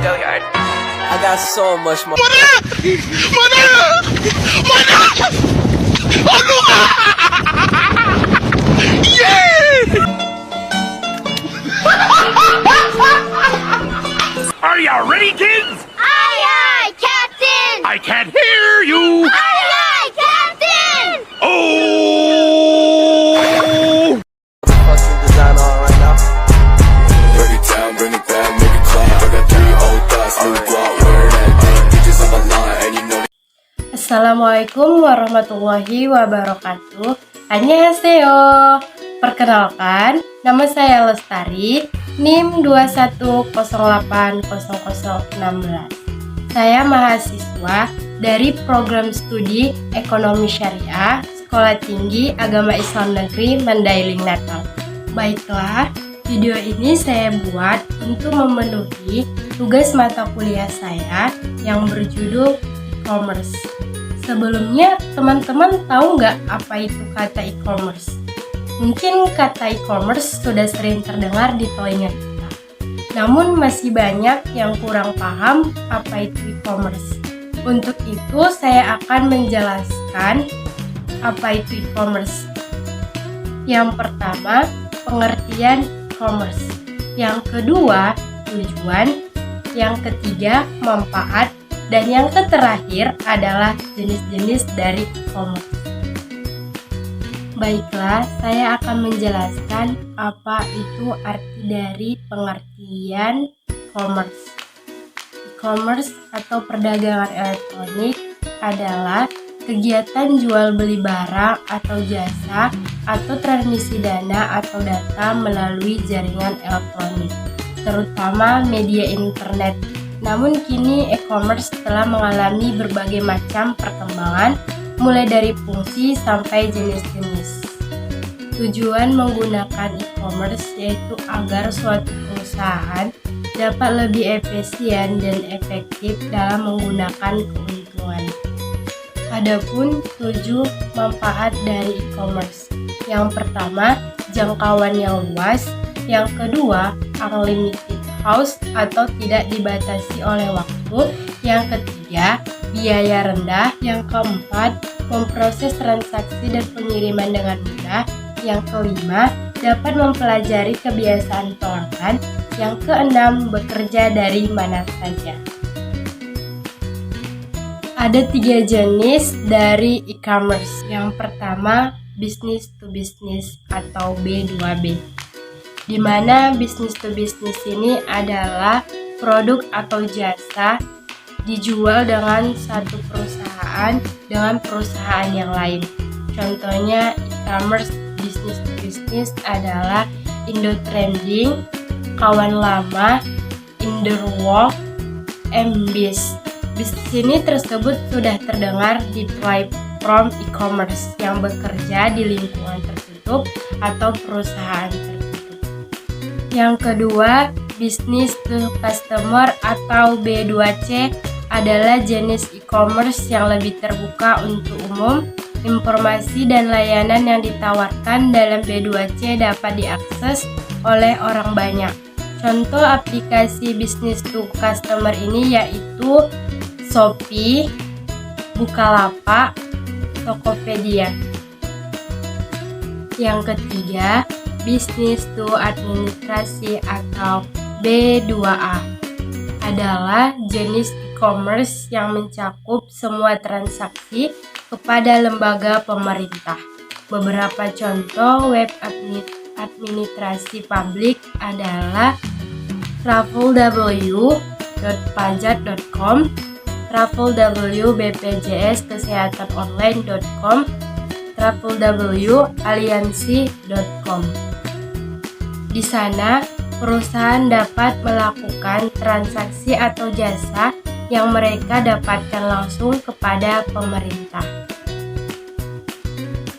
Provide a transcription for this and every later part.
Billiard. I got so much more. Are you ready, kids? Aye, aye, Captain! I can't hear you. Aye, aye, Captain! Oh! Fucking design on right now. Break it down, bring it back, make it clap. I got 3 old thoughts, new guap, where that thing, bitches on my line, and you know. Assalamualaikum warahmatullahi wabarakatuh. Annyeonghaseyo. Perkenalkan, nama saya Lestari, NIM 21080016. Saya mahasiswa dari program studi Ekonomi Syariah Sekolah Tinggi Agama Islam Negeri Mandailing Natal. Baiklah, video ini saya buat untuk memenuhi tugas mata kuliah saya yang berjudul e-commerce. Sebelumnya, teman-teman tahu nggak apa itu kata e-commerce? Mungkin kata e-commerce sudah sering terdengar di telinga kita. Namun masih banyak yang kurang paham apa itu e-commerce. Untuk itu saya akan menjelaskan apa itu e-commerce. Yang pertama, pengertian e-commerce. Yang kedua, tujuan. Yang ketiga, manfaat. Dan yang terakhir adalah jenis-jenis dari e-commerce. Baiklah, saya akan menjelaskan apa itu arti dari pengertian e-commerce. E-commerce atau perdagangan elektronik adalah kegiatan jual beli barang atau jasa atau transmisi dana atau data melalui jaringan elektronik, terutama media internet. Namun kini e-commerce telah mengalami berbagai macam perkembangan, mulai dari fungsi sampai jenis-jenis. Tujuan menggunakan e-commerce yaitu agar suatu perusahaan dapat lebih efisien dan efektif dalam menggunakan keuntungan. Adapun 7 manfaat dari e-commerce. Yang pertama, jangkauan yang luas. Yang kedua, unlimited host atau tidak dibatasi oleh waktu. Yang ketiga, biaya rendah. Yang keempat, memproses transaksi dan pengiriman dengan mudah. Yang kelima, dapat mempelajari kebiasaan pelanggan. Yang keenam, bekerja dari mana saja. Ada 3 jenis dari e-commerce. Yang pertama, business to business atau B2B. Di mana business to business ini adalah produk atau jasa dijual dengan satu perusahaan dengan perusahaan yang lain. Contohnya e-commerce business to business adalah Indo-Trending, Kawan Lama, Inderwalk, MBIS. Bisnis ini tersebut sudah terdengar di platform e-commerce yang bekerja di lingkungan tertutup atau perusahaan tertutup. Yang kedua, business to customer atau B2C adalah jenis e-commerce yang lebih terbuka untuk umum. Informasi dan layanan yang ditawarkan dalam B2C dapat diakses oleh orang banyak. Contoh aplikasi business to customer ini yaitu Shopee, Bukalapak, Tokopedia. Yang ketiga, business to administrasi atau B2A adalah jenis e-commerce yang mencakup semua transaksi kepada lembaga pemerintah. Beberapa contoh web administrasi publik adalah www.pajak.com, www.bpjskesehatanonline.com, www.aliansi.com. Di sana, perusahaan dapat melakukan transaksi atau jasa yang mereka dapatkan langsung kepada pemerintah.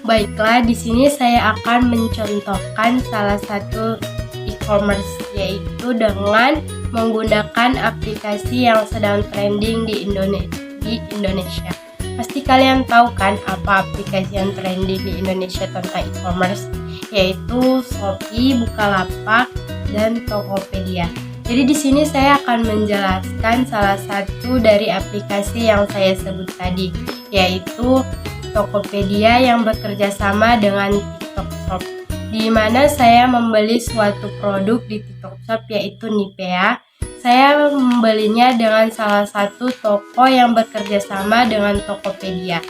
Baiklah, di sini saya akan mencontohkan salah satu e-commerce, yaitu dengan menggunakan aplikasi yang sedang trending di Indonesia. Pasti kalian tahu kan apa aplikasi yang trending di Indonesia tentang e-commerce, yaitu Shopee, Bukalapak, dan Tokopedia. Jadi di sini saya akan menjelaskan salah satu dari aplikasi yang saya sebut tadi, yaitu Tokopedia yang bekerja sama dengan TikTok Shop, di mana saya membeli suatu produk di TikTok Shop yaitu Nivea. Saya membelinya dengan salah satu toko yang bekerja sama dengan Tokopedia.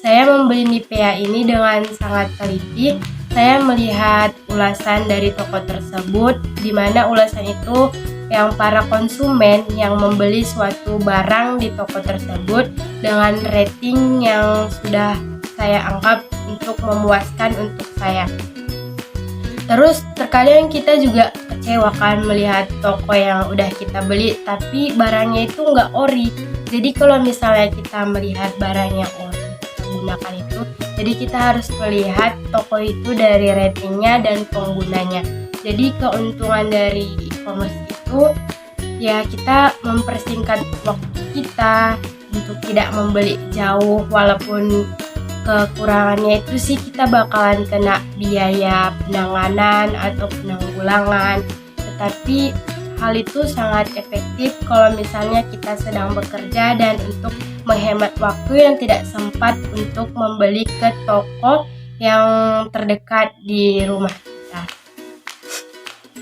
Saya membeli Nivea ini dengan sangat teliti. Saya melihat ulasan dari toko tersebut, di mana ulasan itu yang para konsumen yang membeli suatu barang di toko tersebut dengan rating yang sudah saya anggap untuk memuaskan untuk saya. Terus terkadang kita juga kecewa kan melihat toko yang udah kita beli tapi barangnya itu nggak ori. Jadi kalau misalnya kita melihat barang yang ori kita gunakan itu, jadi kita harus melihat toko itu dari ratingnya dan penggunanya. Jadi keuntungan dari e-commerce itu ya kita mempersingkat waktu kita untuk tidak membeli jauh, walaupun kekurangannya itu sih kita bakalan kena biaya penanganan atau penanggulangan, tetapi hal itu sangat efektif kalau misalnya kita sedang bekerja dan untuk menghemat waktu yang tidak sempat untuk membeli ke toko yang terdekat di rumah kita.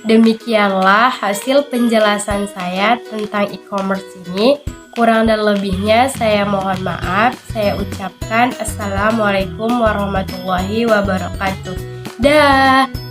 Demikianlah hasil penjelasan saya tentang e-commerce ini. Kurang dan lebihnya saya mohon maaf. Saya ucapkan Assalamualaikum warahmatullahi wabarakatuh. Dah.